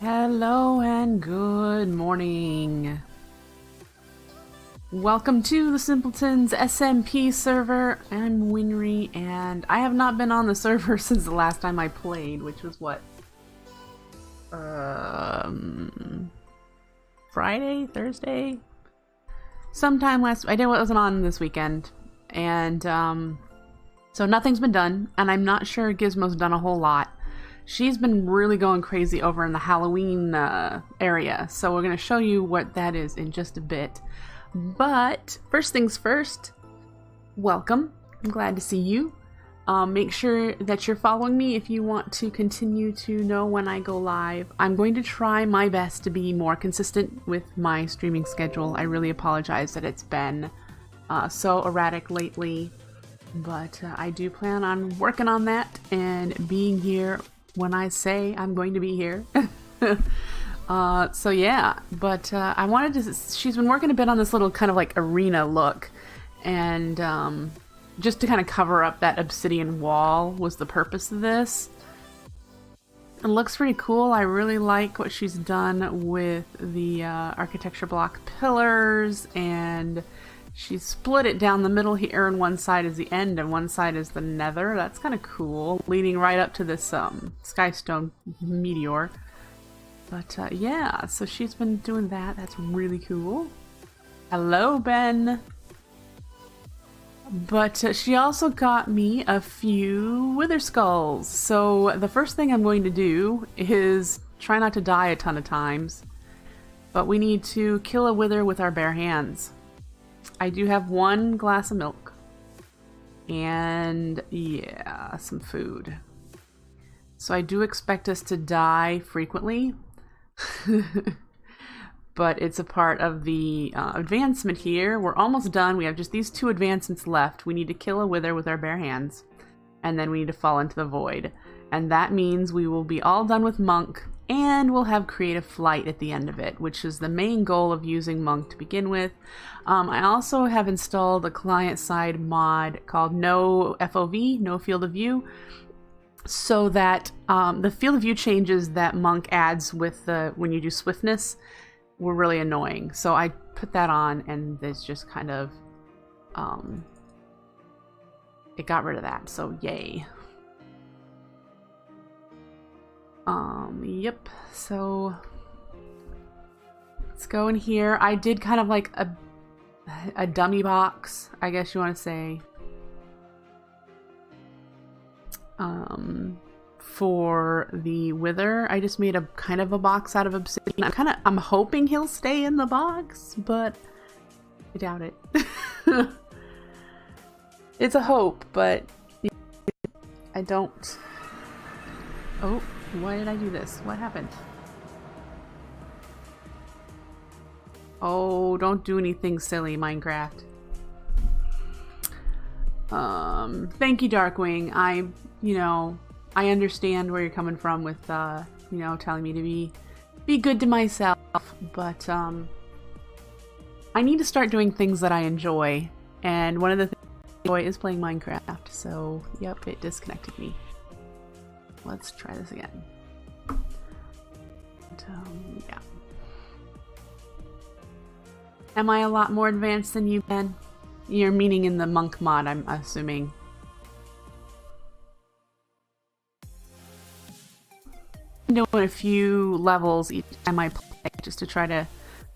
Hello and good morning. Welcome to the Simpletons SMP server. I'm Winry, and I have not been on the server since the last time I played, which was what? Friday? Thursday? Sometime last... I wasn't on this weekend. And, so nothing's been done, and I'm not sure Gizmo's done a whole lot. She's been really going crazy over in the Halloween area, so we're going to show you what that is in just a bit. But first things first, welcome. I'm glad to see you. Make sure that you're following me if you want to continue to know when I go live. I'm going to try my best to be more consistent with my streaming schedule. I really apologize that it's been so erratic lately, but I do plan on working on that and being here when I say I'm going to be here. So yeah, but I wanted to... She's been working a bit on this little kind of like arena look, and just to kind of cover up that obsidian wall was the purpose of this. It looks pretty cool. I really like what she's done with the architecture block pillars, and she split it down the middle here, and one side is the end and one side is the nether. That's kind of cool, leading right up to this skystone meteor. But yeah, so she's been doing that. That's really cool. Hello, Ben. But she also got me a few wither skulls. So the first thing I'm going to do is try not to die a ton of times, but we need to kill a wither with our bare hands. I do have one glass of milk and yeah, some food. So I do expect us to die frequently, but it's a part of the advancement here. We're almost done. We have just these two advancements left. We need to kill a wither with our bare hands, and then we need to fall into the void. And that means we will be all done with monk, and we'll have creative flight at the end of it, which is the main goal of using monk to begin with. I also have installed a client-side mod called No FOV, No Field of View, so that the field of view changes that monk adds with when you do swiftness were really annoying. So I put that on, and it's just kind of it got rid of that. So yay. Yep. So let's go in here. I did kind of like a dummy box, I guess you want to say, for the wither. I just made a kind of a box out of obsidian. I'm hoping he'll stay in the box, but I doubt it. It's a hope, but I don't... Oh, why did I do this? What happened? Oh, don't do anything silly, Minecraft. Thank you, Darkwing. I understand where you're coming from with, telling me to be good to myself, but, I need to start doing things that I enjoy, and one of the things I enjoy is playing Minecraft, so, yep, it disconnected me. Let's try this again. Yeah. Am I a lot more advanced than you, Ben? You're meaning in the monk mod, I'm assuming. I'm doing a few levels each time I play just to try to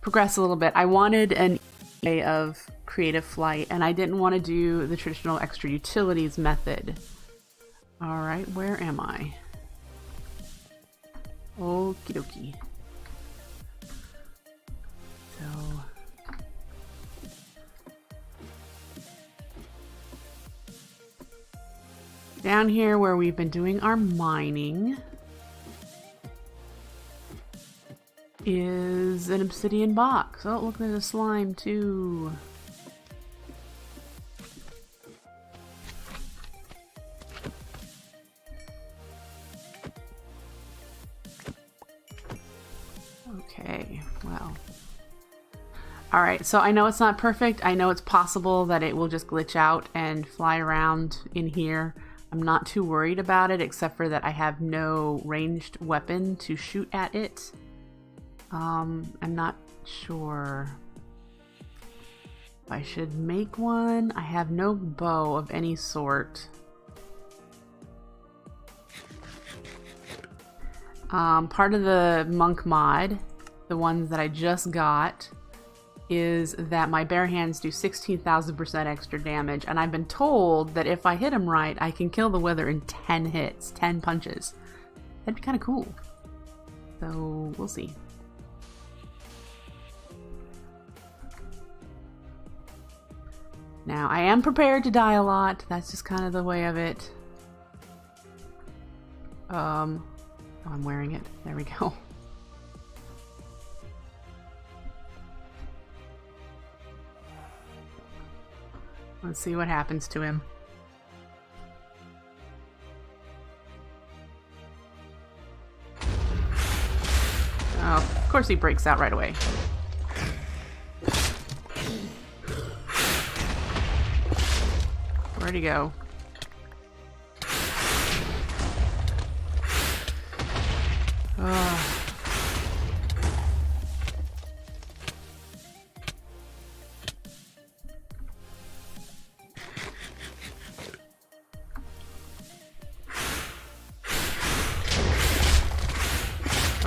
progress a little bit. I wanted an way of creative flight, and I didn't want to do the traditional extra utilities method. Alright, where am I? Okie dokie. So... down here where we've been doing our mining is an obsidian box. Oh, look, there's a slime too. Okay, well. Alright, so I know it's not perfect. I know it's possible that it will just glitch out and fly around in here. I'm not too worried about it, except for that I have no ranged weapon to shoot at it. I'm not sure if I should make one. I have no bow of any sort. Part of the monk mod, the ones that I just got, is that my bare hands do 16,000% extra damage, and I've been told that if I hit him right, I can kill the wither in 10 hits, 10 punches. That'd be kind of cool. So, we'll see. Now, I am prepared to die a lot. That's just kind of the way of it. Oh, I'm wearing it. There we go. Let's see what happens to him. Oh, of course he breaks out right away. Where'd he go?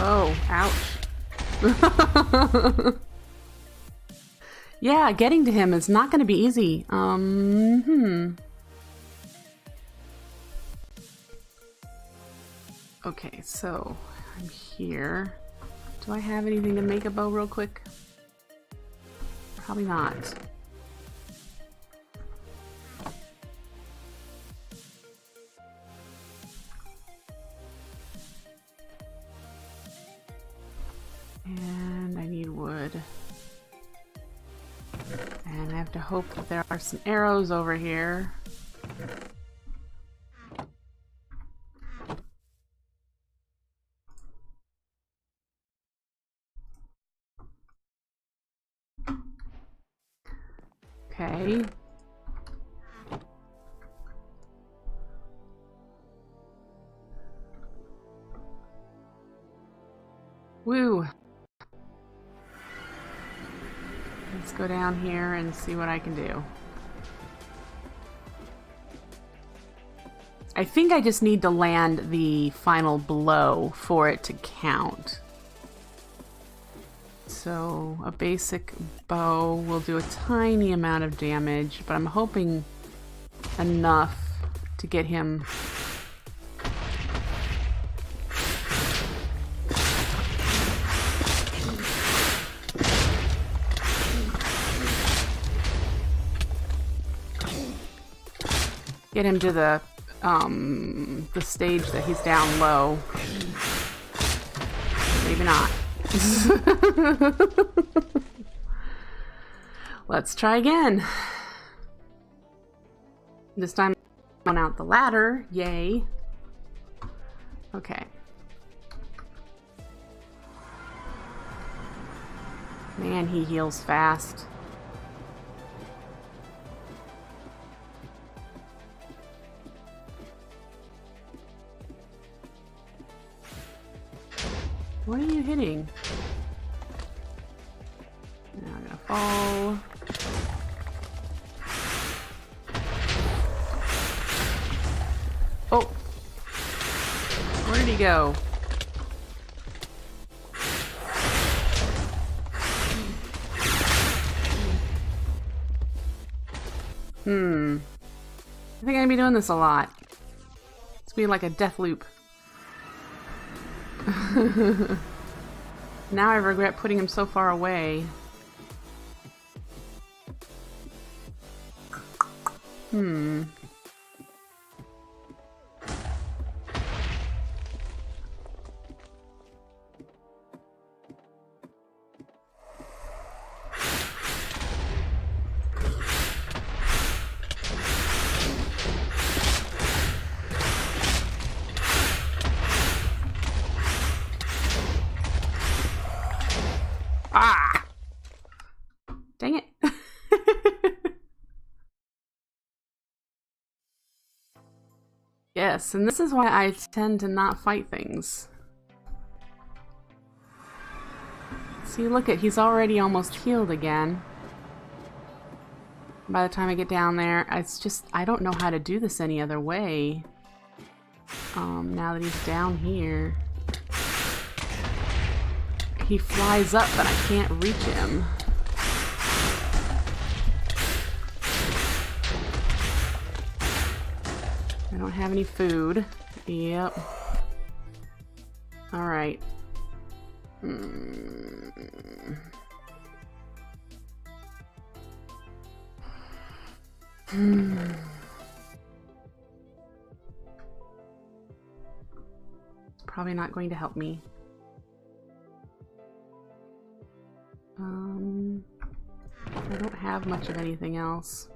Oh, ouch. Yeah, getting to him is not going to be easy. Okay, so I'm here. Do I have anything to make a bow real quick? Probably not. And I need wood. And I have to hope that there are some arrows over here. Okay. Woo! Let's go down here and see what I can do. I think I just need to land the final blow for it to count. So a basic bow will do a tiny amount of damage, but I'm hoping enough to get him. Get him to the stage that he's down low. Maybe not. Let's try again. This time I'm out the ladder. Yay. Okay. Man, he heals fast. What are you hitting? Now I'm gonna fall. Oh! Where did he go? I think I'm gonna be doing this a lot. It's gonna be like a death loop. Now I regret putting him so far away. Ah! Dang it. Yes, and this is why I tend to not fight things. See, look at, he's already almost healed again. By the time I get down there, it's just, I don't know how to do this any other way. Now that he's down here. He flies up, but I can't reach him. I don't have any food. Yep. Alright. It's probably not going to help me. I don't have much of anything else.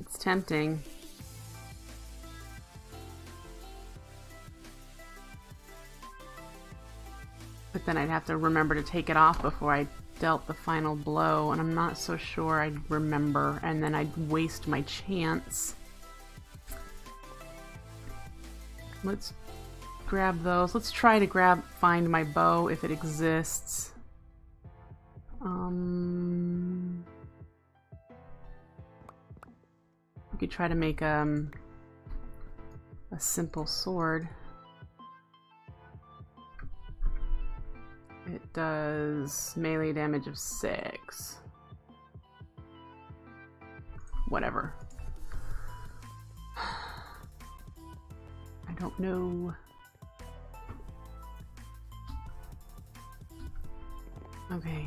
It's tempting. But then I'd have to remember to take it off before I dealt the final blow, and I'm not so sure I'd remember, and then I'd waste my chance. Let's grab those. Let's try to find my bow if it exists. We could try to make a simple sword. It does melee damage of 6. Whatever. I don't know. Okay.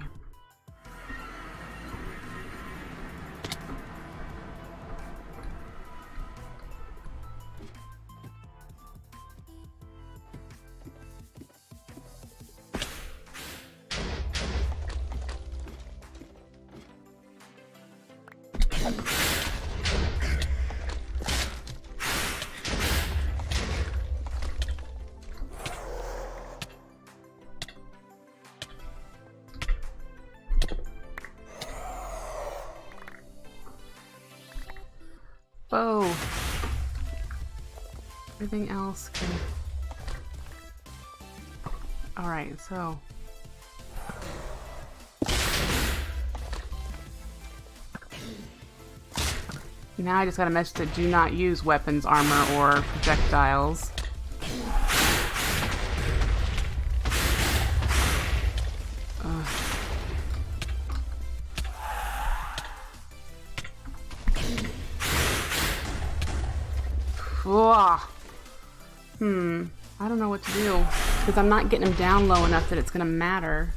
Bow. Everything else can... Alright, so... Now I just got a message that do not use weapons, armor, or projectiles. I don't know what to do, because I'm not getting him down low enough that it's going to matter.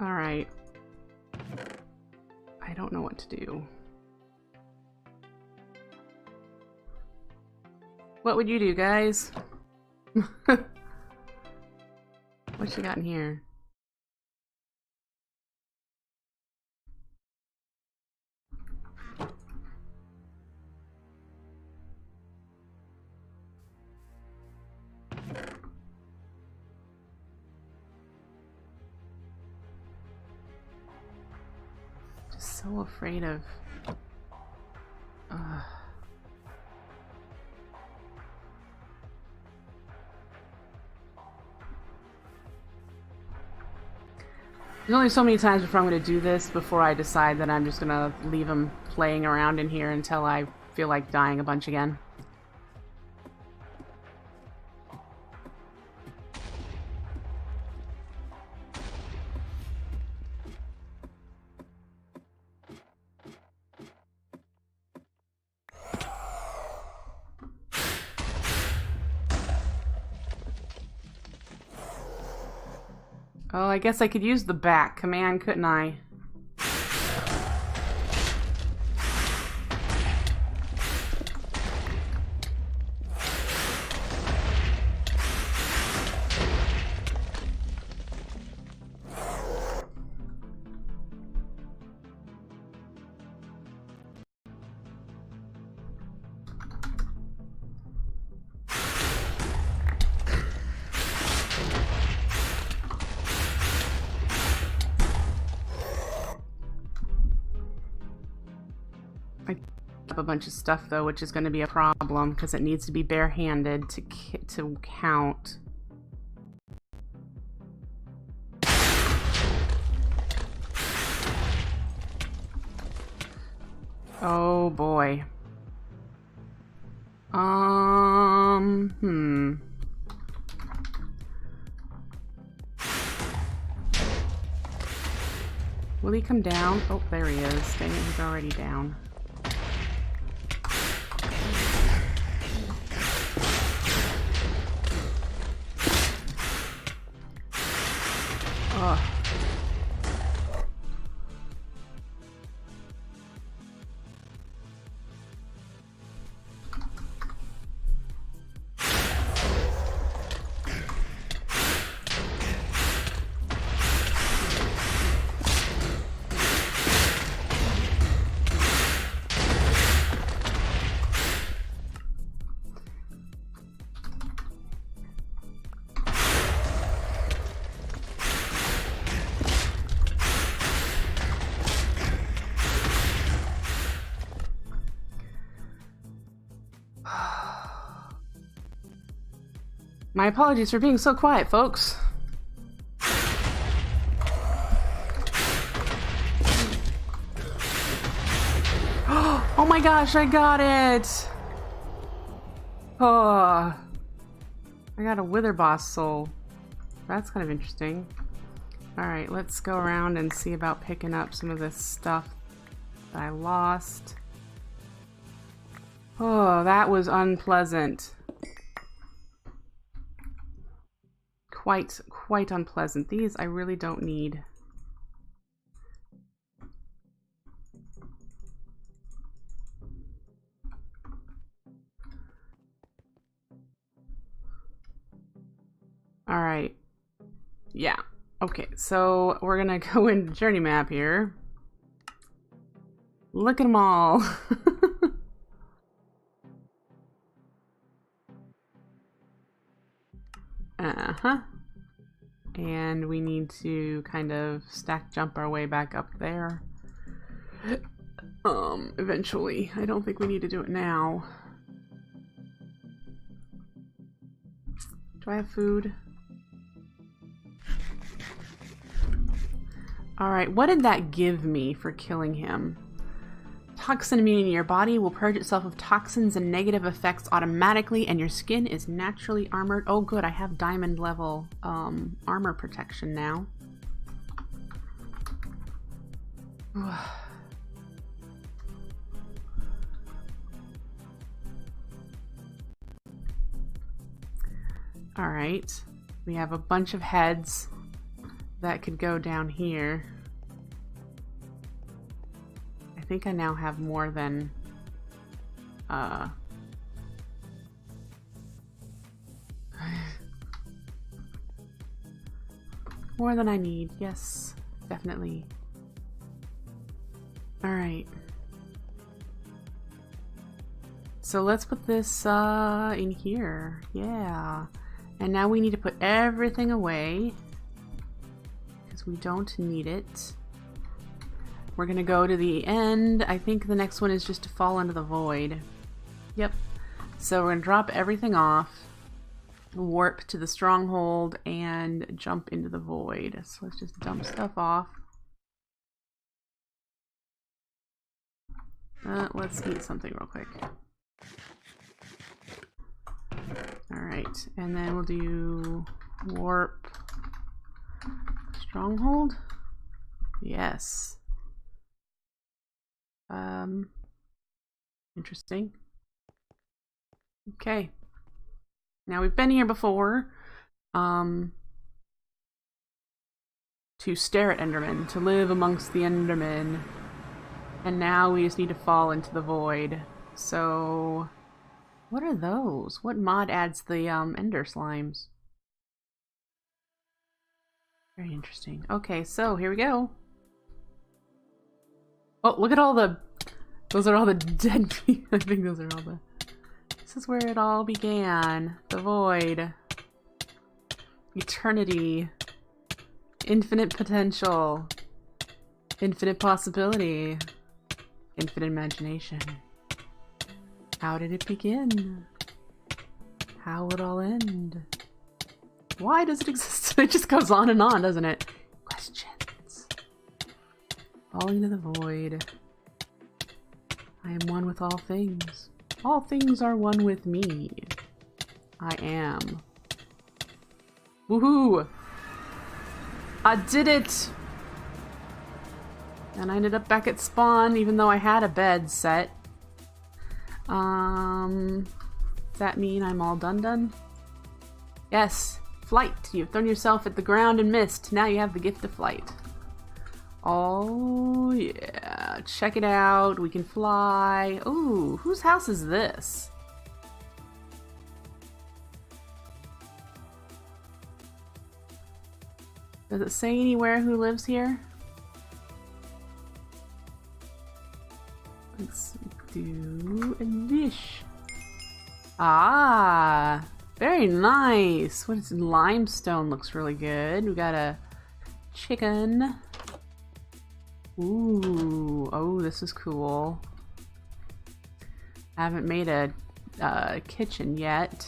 Alright. I don't know what to do. What would you do, guys? What you got in here? Just so afraid of... There's only so many times before I'm going to do this before I decide that I'm just going to leave him playing around in here until I feel like dying a bunch again. Oh, I guess I could use the back command, couldn't I? I up a bunch of stuff though, which is going to be a problem because it needs to be barehanded to count. Oh boy. Will he come down? Oh, there he is. Dang it, he's already down. Ugh. My apologies for being so quiet, folks. Oh my gosh, I got it! Oh, I got a Wither Boss soul. That's kind of interesting. Alright, let's go around and see about picking up some of this stuff that I lost. Oh, that was unpleasant. Quite unpleasant. These I really don't need. All right. Yeah. Okay, so we're gonna go into journey map here. Look at them all. And we need to kind of stack jump our way back up there. Eventually. I don't think we need to do it now. Do I have food? Alright, what did that give me for killing him? Toxin immunity. Your body will purge itself of toxins and negative effects automatically, and your skin is naturally armored. Oh good, I have diamond level armor protection now. Alright, we have a bunch of heads that could go down here. I think I now have more than more than I need. Yes, definitely. All right. So let's put this in here. Yeah. And now we need to put everything away because we don't need it. We're gonna go to the end. I think the next one is just to fall into the void. Yep. So we're gonna drop everything off, warp to the stronghold, and jump into the void. So let's just dump stuff off. Let's eat something real quick. Alright, and then we'll do warp stronghold. Yes. Interesting. Okay. Now we've been here before to stare at Endermen, to live amongst the Endermen. And now we just need to fall into the void. So what are those? What mod adds the ender slimes? Very interesting. Okay, so here we go. Oh, look at all the... Those are all the dead people. I think those are all the... This is where it all began. The void. Eternity. Infinite potential. Infinite possibility. Infinite imagination. How did it begin? How will it all end? Why does it exist? It just goes on and on, doesn't it? Questions. Falling to the void. I am one with all things. All things are one with me. I am. Woohoo! I did it! And I ended up back at spawn, even though I had a bed set. Does that mean I'm all done? Yes. Flight. You've thrown yourself at the ground and missed. Now you have the gift of flight. Oh, yeah. Check it out. We can fly. Ooh, whose house is this? Does it say anywhere who lives here? Let's do a dish. Ah, very nice. What is it? Limestone looks really good. We got a chicken. Ooh, oh, this is cool. I haven't made a kitchen yet.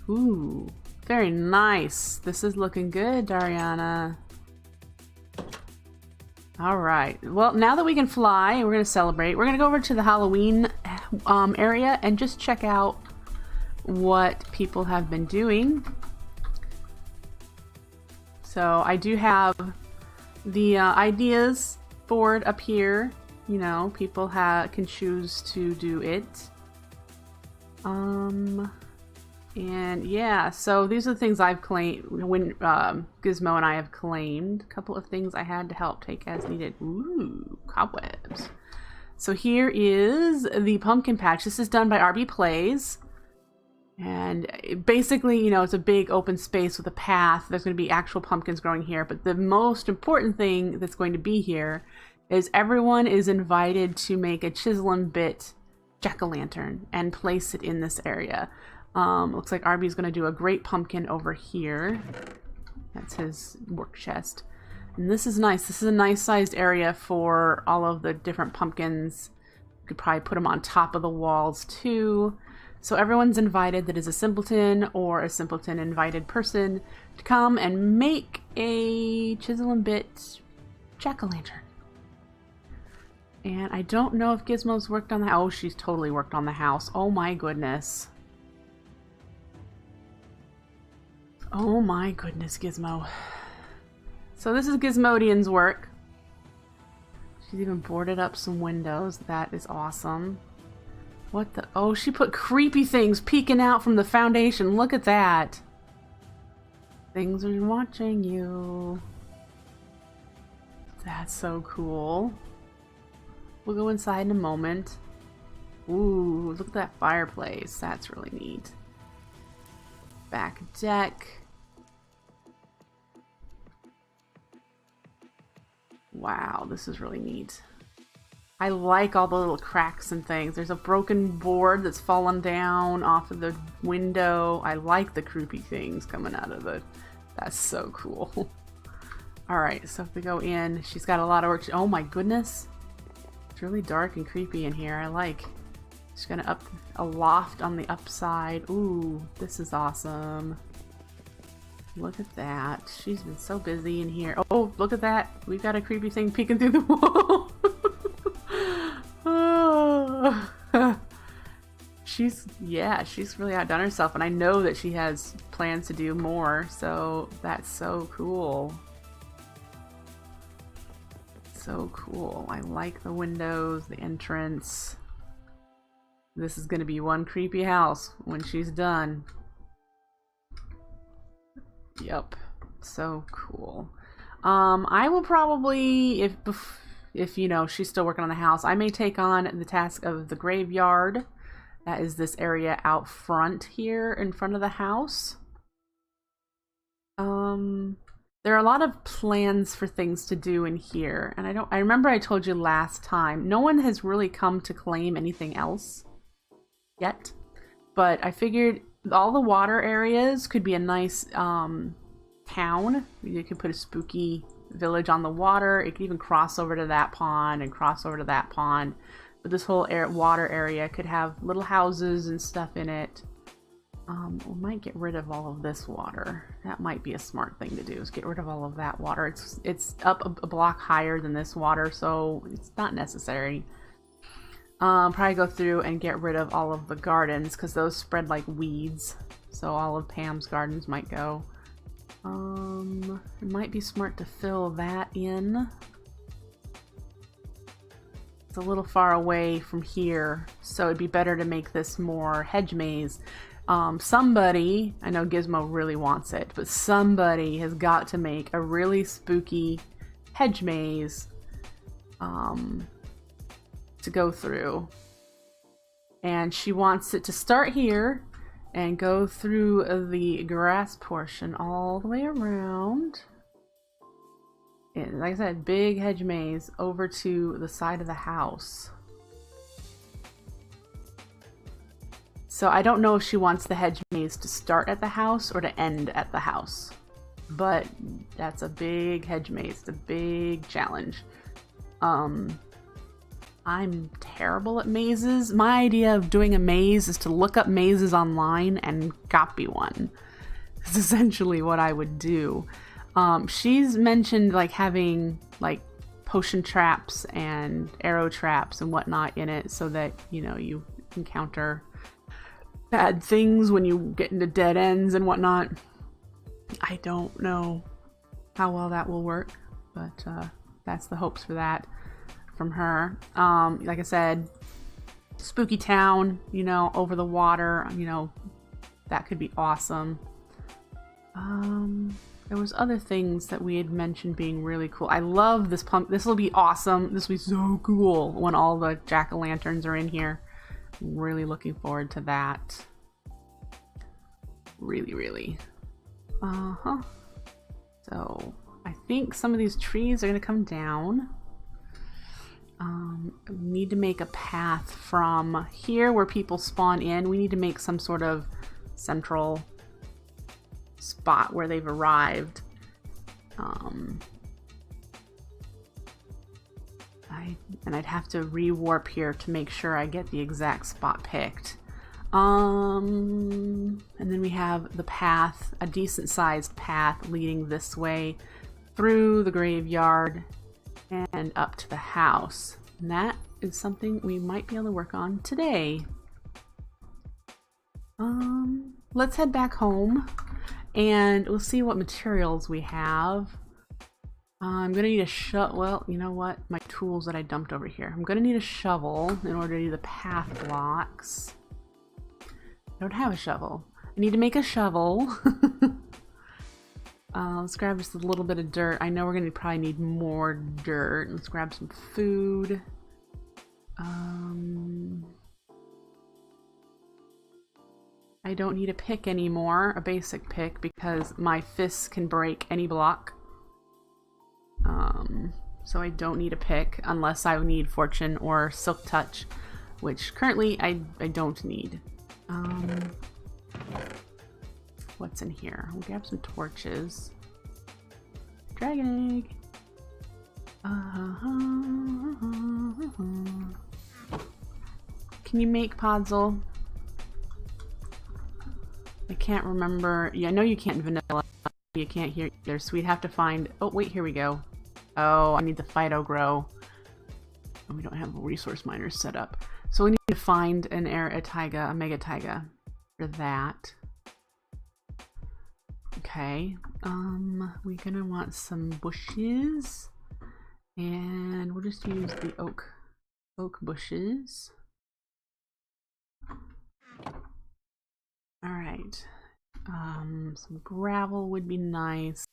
Ooh, very nice. This is looking good, Dariana. All right. Well, now that we can fly, we're going to celebrate. We're going to go over to the Halloween area and just check out what people have been doing. So I do have the ideas board up here. You know, people can choose to do it. And yeah, so these are the things I've claimed when Gizmo and I have claimed. A couple of things I had to help take as needed. Ooh, cobwebs. So here is the pumpkin patch. This is done by RB Plays. And basically, you know, it's a big open space with a path. There's going to be actual pumpkins growing here. But the most important thing that's going to be here is everyone is invited to make a chisel and bit jack-o'-lantern and place it in this area. Looks like Arby's going to do a great pumpkin over here. That's his work chest. And this is nice. This is a nice sized area for all of the different pumpkins. You could probably put them on top of the walls too. So everyone's invited that is a simpleton or a simpleton invited person to come and make a chisel and bit jack-o'-lantern. And I don't know if Gizmo's worked on the house. Oh, she's totally worked on the house. Oh my goodness. Oh my goodness, Gizmo. So this is Gizmodian's work. She's even boarded up some windows. That is awesome. What the? Oh, she put creepy things peeking out from the foundation. Look at that. Things are watching you. That's so cool. We'll go inside in a moment. Ooh, look at that fireplace. That's really neat. Back deck. Wow, this is really neat. I like all the little cracks and things. There's a broken board that's fallen down off of the window. I like the creepy things coming out of it. That's so cool. Alright, so if we go in, she's got a lot of work. Oh my goodness. It's really dark and creepy in here. I like. She's gonna up a loft on the upside. Ooh, this is awesome. Look at that. She's been so busy in here. Oh, look at that. We've got a creepy thing peeking through the wall. Oh. She's really outdone herself, and I know that she has plans to do more, so that's so cool. So cool. I like the windows, the entrance. This is going to be one creepy house when she's done. Yep. So cool. I will probably, if you know, she's still working on the house, I may take on the task of the graveyard. That is this area out front here in front of the house. There are a lot of plans for things to do in here, and I remember I told you last time, no one has really come to claim anything else yet, but I figured all the water areas could be a nice town. You could put a spooky village on the water. It could even cross over to that pond and cross over to that pond. But this whole water area could have little houses and stuff in it. We might get rid of all of this water. That might be a smart thing to do, is get rid of all of that water. It's up a block higher than this water, so it's not necessary. Probably go through and get rid of all of the gardens, because those spread like weeds. So all of Pam's gardens might go. It might be smart to fill that in. It's a little far away from here, so it'd be better to make this more hedge maze. Somebody, I know Gizmo really wants it, but somebody has got to make a really spooky hedge maze to go through. And she wants it to start here and go through the grass portion all the way around. And like I said, big hedge maze over to the side of the house. So I don't know if she wants the hedge maze to start at the house or to end at the house. But that's a big hedge maze. It's a big challenge. I'm terrible at mazes. My idea of doing a maze is to look up mazes online and copy one. That's essentially what I would do. She's mentioned like having like potion traps and arrow traps and whatnot in it so that, you know, you encounter bad things when you get into dead ends and whatnot. I don't know how well that will work, but that's the hopes for that from her. Like I said, spooky town, you know, over the water, you know, that could be awesome. There was other things that we had mentioned being really cool. I love this pump. This will be awesome. This will be so cool when all the jack-o'-lanterns are in here. I'm really looking forward to that. Really, really. So I think some of these trees are going to come down. We need to make a path from here where people spawn in. We need to make some sort of central spot where they've arrived. I'd have to rewarp here to make sure I get the exact spot picked. And then we have the path, a decent sized path leading this way through the graveyard and up to the house. And that is something we might be able to work on today. Let's head back home and we'll see what materials we have. I'm gonna need a shovel. Well, you know what? My tools that I dumped over here. I'm gonna need a shovel in order to do the path blocks. I don't have a shovel. I need to make a shovel. Let's grab just a little bit of dirt. I know we're gonna probably need more dirt. Let's grab some food. I don't need a pick anymore, a basic pick, because my fists can break any block. So I don't need a pick unless I need fortune or silk touch, which currently I don't need. What's in here? We'll grab some torches. Dragon egg. Can you make Podzol? I can't remember. Yeah, I know you can't vanilla. You can't hear either, so we'd have to find... Oh, wait, here we go. Oh, I need the Fido grow. Oh, we don't have a resource miner set up. So we need to find a mega taiga for that. Okay. We're gonna want some bushes. And we'll just use the oak bushes. Alright. Some gravel would be nice.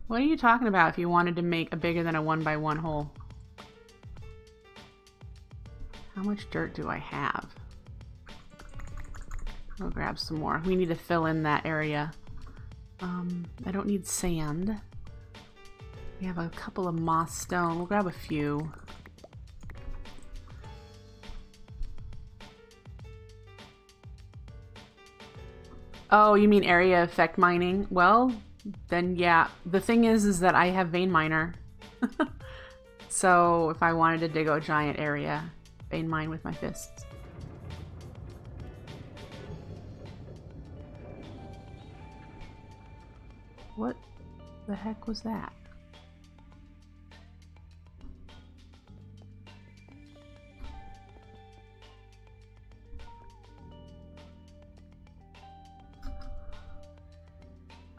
What are you talking about if you wanted to make a bigger than a 1x1 hole? How much dirt do I have? I'll grab some more. We need to fill in that area. I don't need sand. We have a couple of moss stone. We'll grab a few. Oh, you mean area effect mining? Well, then yeah. The thing is that I have vein miner. So if I wanted to dig a giant area, vein mine with my fists. What the heck was that?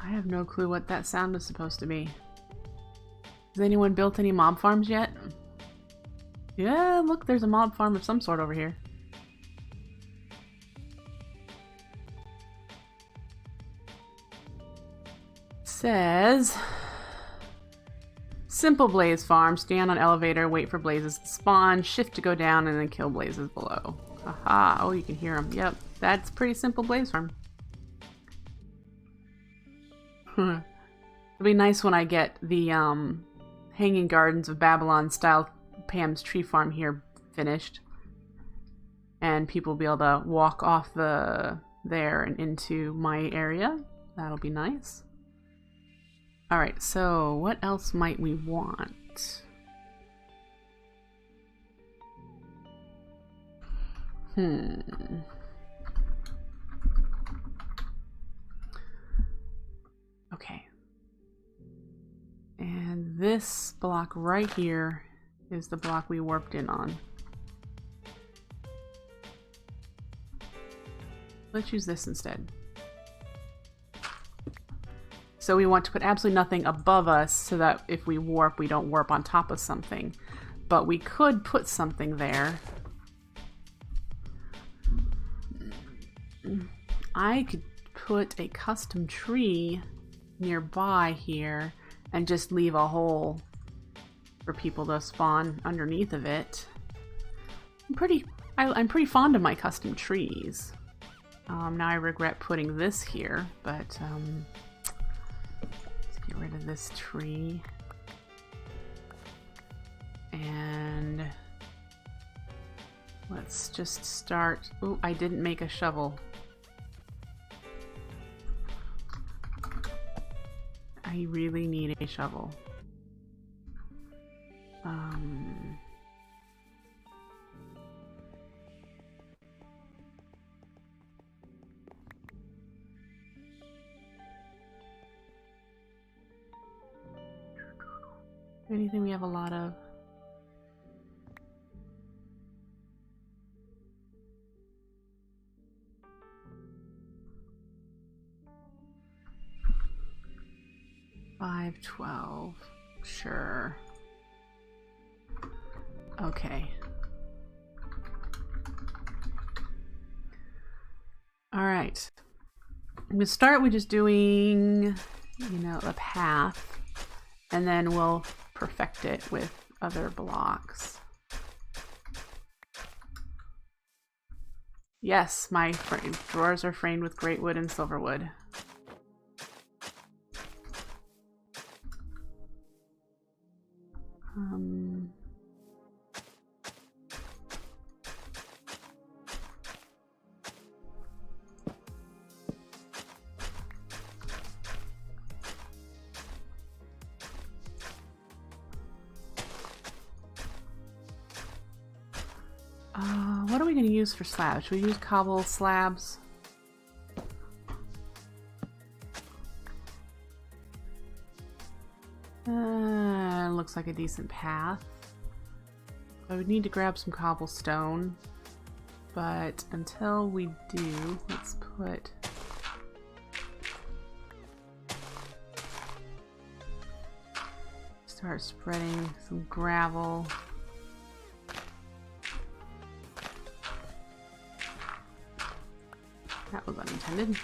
I have no clue what that sound was supposed to be. Has anyone built any mob farms yet? Yeah, look, there's a mob farm of some sort over here. Says... Simple blaze farm. Stand on elevator, wait for blazes to spawn, shift to go down, and then kill blazes below. Aha! Oh, you can hear them. Yep, that's pretty simple blaze farm. It'll be nice when I get the Hanging Gardens of Babylon style Pam's tree farm here finished. And people will be able to walk off there and into my area. That'll be nice. Alright, so what else might we want? Okay. And this block right here is the block we warped in on. Let's use this instead. So we want to put absolutely nothing above us so that if we warp, we don't warp on top of something. But we could put something there. I could put a custom tree nearby here and just leave a hole for people to spawn underneath of it. I'm pretty fond of my custom trees. Now I regret putting this here, but let's get rid of this tree. And let's just start. Ooh, I didn't make a shovel. I really need a shovel. Anything we have a lot of? $5.12. Sure. Okay. All right. I'm gonna start with just doing, a path, and then we'll perfect it with other blocks. Yes, my drawers are framed with great wood and silver wood. What are we going to use for slabs? Should we use cobble slabs? Looks like a decent path. I would need to grab some cobblestone, but until we do, let's start spreading some gravel. That was unintended.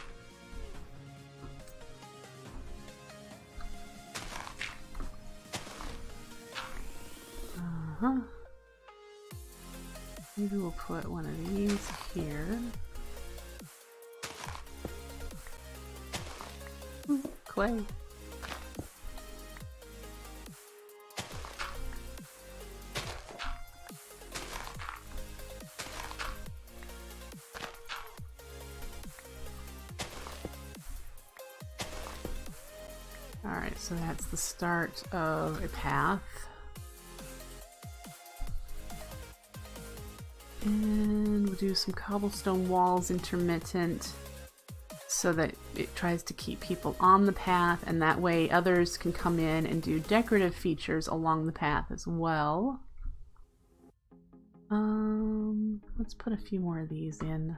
Maybe we'll put one of these here. Clay. Alright, so that's the start of a path. And we'll do some cobblestone walls intermittent so that it tries to keep people on the path, and that way others can come in and do decorative features along the path as well. Let's put a few more of these in.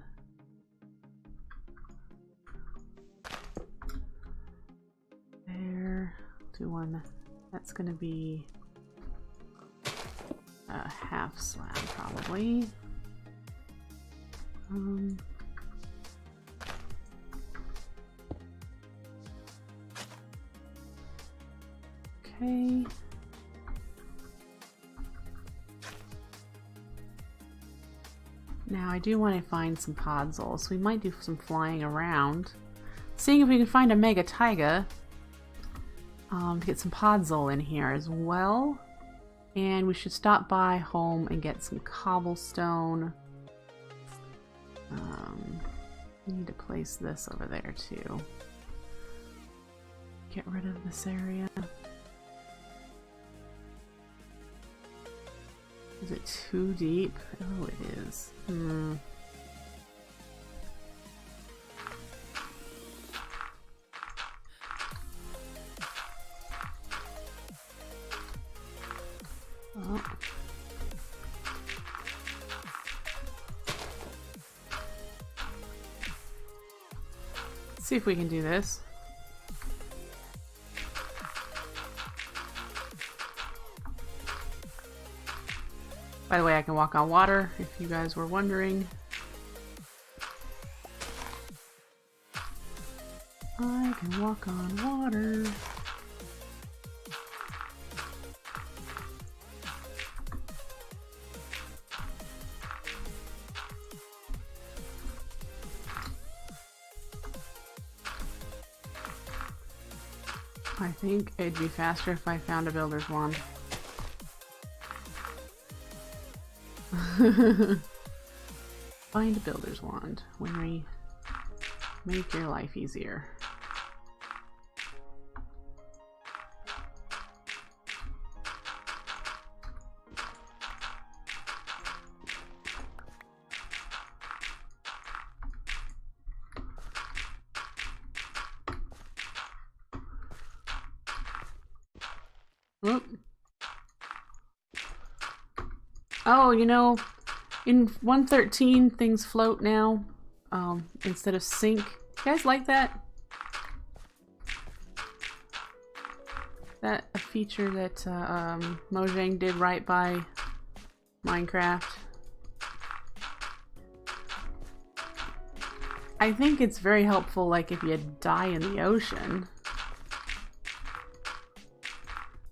There, do one. That's gonna be a half slab probably. Okay. Now I do want to find some podzol, so we might do some flying around. Seeing if we can find a mega taiga to get some podzol in here as well. And we should stop by home and get some cobblestone. We need to place this over there too. Get rid of this area. Is it too deep? Oh, it is. Oh. Let's see if we can do this. By the way, I can walk on water, if you guys were wondering. I can walk on water. I think it'd be faster if I found a builder's wand. Find a builder's wand when we make your life easier. Oop. Oh, you know, in 1.13 things float now instead of sink. You guys like that? That a feature that Mojang did right by Minecraft. I think it's very helpful, like if you die in the ocean.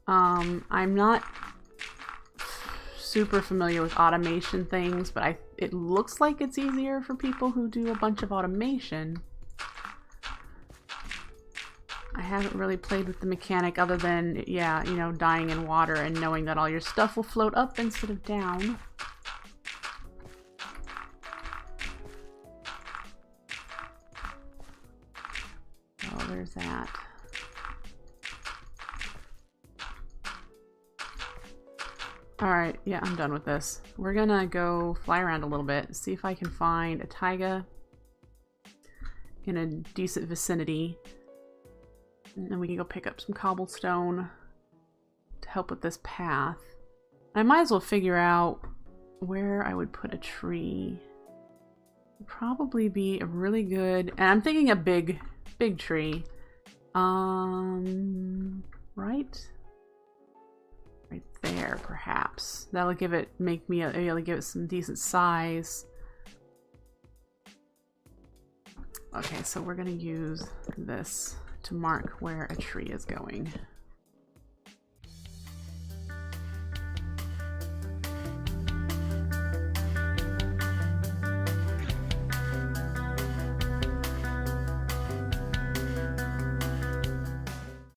I'm not super familiar with automation things, but it looks like it's easier for people who do a bunch of automation. I haven't really played with the mechanic other than, yeah, you know, dying in water and knowing that all your stuff will float up instead of down. Oh, there's that. Alright, yeah, I'm done with this. We're gonna go fly around a little bit, see if I can find a taiga in a decent vicinity. And then we can go pick up some cobblestone to help with this path. I might as well figure out where I would put a tree. It'd probably be a really good, and I'm thinking a big tree. Right there, perhaps. That'll give it, be able to give it some decent size. Okay, so we're gonna use this to mark where a tree is going.